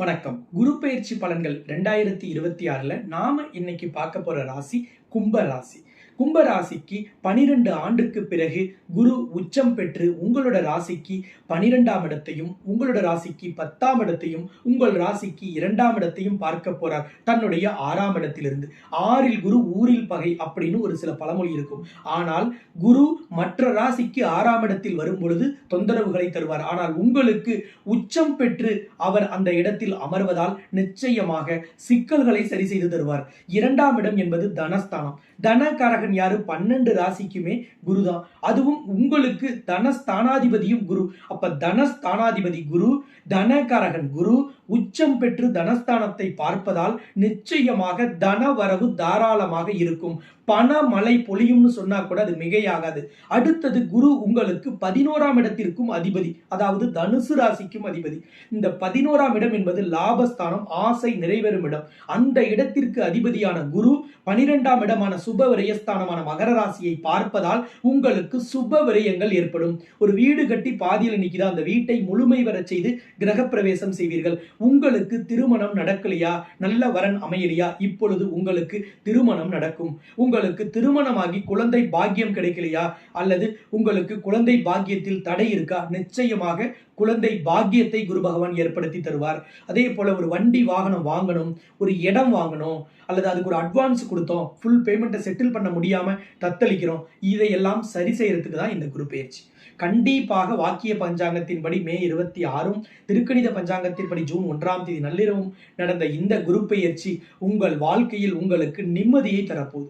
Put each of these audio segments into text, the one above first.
வணக்கம். குரு பெயர்ச்சி பலன்கள் 2026ல நாம இன்னைக்கு பார்க்க போற ராசி கும்ப ராசி. கும்ப ராசிக்கு 12 ஆண்டுக்கு பிறகு குரு உச்சம் பெற்று உங்களோட ராசிக்கு 12ஆம் இடத்தையும், உங்களோட ராசிக்கு 10ஆம் இடத்தையும், உங்கள் ராசிக்கு 2ஆம் இடத்தையும் பார்க்க போறார். தன்னுடைய 6ஆம் இடத்திலிருந்து. 6ல் குரு ஊரில் பகை அப்படின்னு ஒரு சில பழமொழி இருக்கும். ஆனால் குரு மற்ற ராசிக்கு 6ஆம் இடத்தில் வரும் பொழுது தொந்தரவுகளை தருவார். ஆனால் உங்களுக்கு உச்சம் பெற்று அவர் அந்த இடத்தில் அமர்வதால் நிச்சயமாக சிக்கல்களை சரி செய்து தருவார். 2ஆம் இடம் என்பது தனஸ்தானம். தனகாரகன் யாரு? 12 ராசிக்குமே குருதான். அதுவும் உங்களுக்கு தனஸ்தானாதிபதியும் குரு. அப்ப தனஸ்தானாதிபதி குரு, தனகாரகன் குரு உச்சம் பெற்று தனஸ்தானத்தை பார்ப்பதால் நிச்சயமாக தன வரவு தாராளமாக இருக்கும். பணமழை பொழியும்னு சொன்னா கூட அது மிகையாகாது. அடுத்தது குரு உங்களுக்கு 11ஆம் இடத்திற்கும் அதிபதி, அதாவது தனுசு ராசிக்கும் அதிபதி. இந்த 11ஆம் இடம் என்பது லாபஸ்தானம், ஆசை நிறைவேறும் இடம். அந்த இடத்திற்கு அதிபதியான குரு 12ஆம் இடமான சுப விரயஸ்தானமான மகர ராசியை பார்ப்பதால் உங்களுக்கு சுப விரயங்கள் ஏற்படும். ஒரு வீடு கட்டி பாதியில் நிக்குதா, அந்த வீட்டை முழுமை வர செய்து கிரகப்பிரவேசம் செய்வீர்கள். உங்களுக்கு திருமணம் நடக்கலையா, நல்ல வரன் அமையலையா, இப்பொழுது உங்களுக்கு திருமணம் நடக்கும். உங்களுக்கு திருமணமாகி குழந்தை பாக்கியம் கிடைக்கலையா, அல்லது உங்களுக்கு குழந்தை பாக்கியத்தில் தடை இருக்கா, நிச்சயமாக குழந்தை பாக்கியத்தை குரு பகவான் ஏற்படுத்தி தருவார். அதே போல ஒரு வண்டி வாகனம் வாங்கணும், ஒரு இடம் வாங்கணும், அல்லது அதுக்கு ஒரு அட்வான்ஸ் கொடுத்தோம், ஃபுல் பேமெண்ட்டை செட்டில் பண்ண முடியாம தத்தளிக்கிறோம், இதையெல்லாம் சரி செய்யறதுக்கு தான் இந்த குரு பெயர்ச்சி. கண்டிப்பாக வாக்கிய பஞ்சாங்கத்தின்படி மே 26ம், திருக்கணித பஞ்சாங்கத்தின்படி ஜூன் 1ஆம் தேதி நள்ளிரவும் நடந்த இந்த குரு பெயர்ச்சி உங்கள் வாழ்க்கையில் உங்களுக்கு நிம்மதியை தரப்போகுது.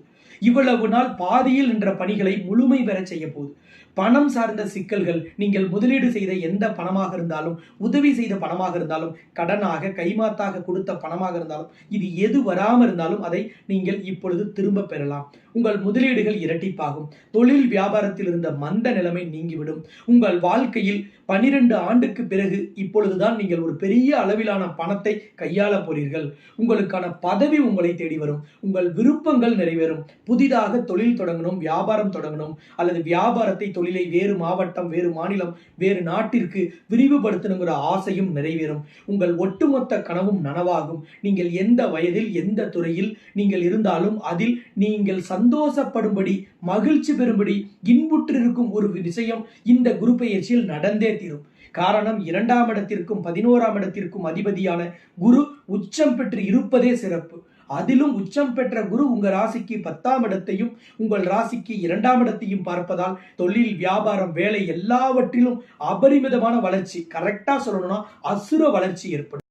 இவ்வளவு நாள் பாதியில் நின்ற பணிகளை முழுமை பெற செய்ய போகுது. பணம் சார்ந்த சிக்கல்கள், நீங்கள் முதலீடு செய்த எந்த பணமாக இருந்தாலும், உதவி செய்த பணமாக இருந்தாலும், கடனாக கைமாத்தாக கொடுத்த பணமாக இருந்தாலும், இது எது வராமல் இருந்தாலும் அதை நீங்கள் இப்பொழுது திரும்ப பெறலாம். உங்கள் முதலீடுகள் இரட்டிப்பாகும். தொழில் வியாபாரத்தில் இருந்த மந்த நிலைமை நீங்கிவிடும். உங்கள் வாழ்க்கையில் 12 ஆண்டுக்கு பிறகு இப்பொழுதுதான் நீங்கள் ஒரு பெரிய அளவிலான பணத்தை கையாள போறீர்கள். உங்களுக்கான பதவி உங்களை தேடி வரும். உங்கள் விருப்பங்கள் நிறைவேறும். புதிதாக தொழில் தொடங்கணும், வியாபாரம் தொடங்கணும், அல்லது வியாபாரத்தை தொழிலை வேறு மாவட்டம், வேறு மாநிலம், வேறு நாட்டிற்கு விரிவுபடுத்தணுங்கிற ஆசையும் நிறைவேறும். உங்கள் ஒட்டுமொத்த கனவும் நனவாகும். நீங்கள் எந்த வயதில் எந்த துறையில் நீங்கள் இருந்தாலும் அதில் நீங்கள் சந்தோஷப்படும்படி, மகிழ்ச்சி பெறும்படி, இன்புற்றிருக்கும் ஒரு விஷயம் இந்த குரு பெயர்ச்சியில் நடந்தே தீரும். காரணம், 2ஆம் இடத்திற்கும் 11ஆம் இடத்திற்கும் அதிபதியான குரு உச்சம் பெற்று இருப்பதே சிறப்பு. அதிலும் உச்சம் பெற்ற குரு உங்க ராசிக்கு 10ஆம் இடத்தையும், உங்கள் ராசிக்கு 2ஆம் இடத்தையும் பார்ப்பதால் தொழில், வியாபாரம், வேலை எல்லாவற்றிலும் அபரிமிதமான வளர்ச்சி, கரெக்டா சொல்லணும்னா அசுர வளர்ச்சி ஏற்படும்.